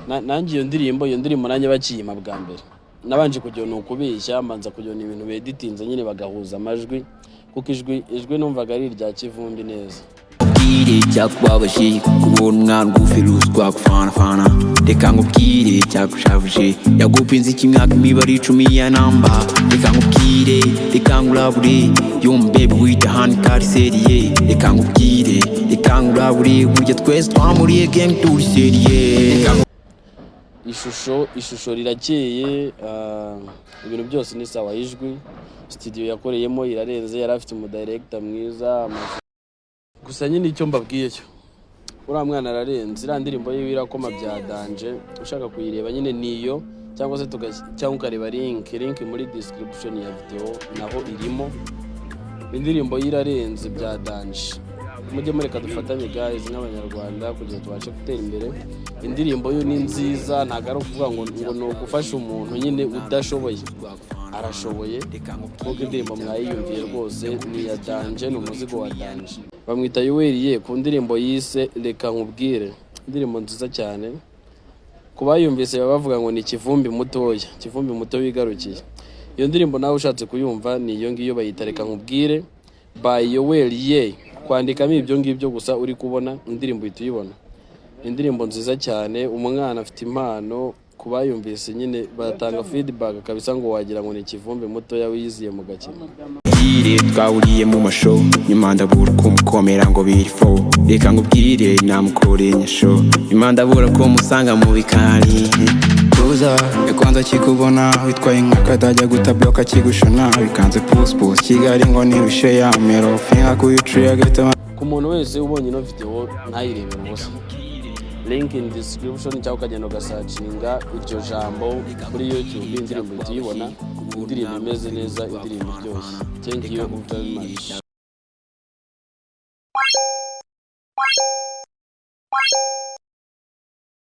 nanjye iyo ndirimbo nanjye bakiyima bwa mbere nabanje kujya no kubeshya manza kujya ibintu beditinze nyine bagahuza amajwi kuko ijwi numvaga ari irya kivumbi neza Kiri cyakwabashi kubona ngufiruzwa kufana reka ngubwire cyakushavuje yagupinze kimwaka imibare 10 ya namba reka ngubwire reka ngurabure yombe bwita hand card serie reka ngubwire reka ngurabure burya twese twamuriye gang tour serie ishusho rirakeye ibintu byose ni sawa ijwi studio yakoreyemo irarenze yari afite umudirector mwiza gusa nyine icyo mbabwiye cyo uriya mwana ararenze iriya ndirimbo ye irakoma bya danje ushaka kuyireba nyine niyo cyangwa se cyangwa ukareba link muri description ya video naho irimo indirimbo irarenze bya danje mujye mureka dufatanye guys nk'abanyarwanda kugira tubashe gutera imbere indirimbo yo ni nziza ntago ari ukuvuga ngo no gufasha umuntu nyine udashoboye arashoboye kuko indirimbo mwayiyumviye rwose ni ya danje n'umuzigo wa danje bamwita yuweriye ku ndirimbo yise reka nkubwire indirimbo nziza cyane kubayumvise bavuga ngo ni kivumbi muto wigarukiye iyo ndirimbo nawe ushatse kuyumva ni iyo ngiyo bayita reka nkubwire by yuweriye kwandikamo ibyo ngibyo gusa uri kubona indirimbo ituyibona indirimbo nziza cyane umwana afite impano kubayumvise nyine batanga feedback kabisa ngo wagira ngo ni kivumbi muto yawiziye mu gakino twahuriye mu mashow nyuma ndabura kumukomera ngo birifo reka ngubwire namukoreye nyasho nyuma ndabura ko musanga mu bikari tuza yakwanza kikubona witwaye nk'akadajya gutabloka kigushona bikanze post Kigali ngo ni wishe ya mero finga kuyuciye gato ku muntu wese ubonye no video ntayirebera ubusa link in description cyangwa ukagenda ugasacinga iryo jambo kuri YouTube indirimbo tuyibona indirimbo imeze neza indirimbo iryoshye thank you very much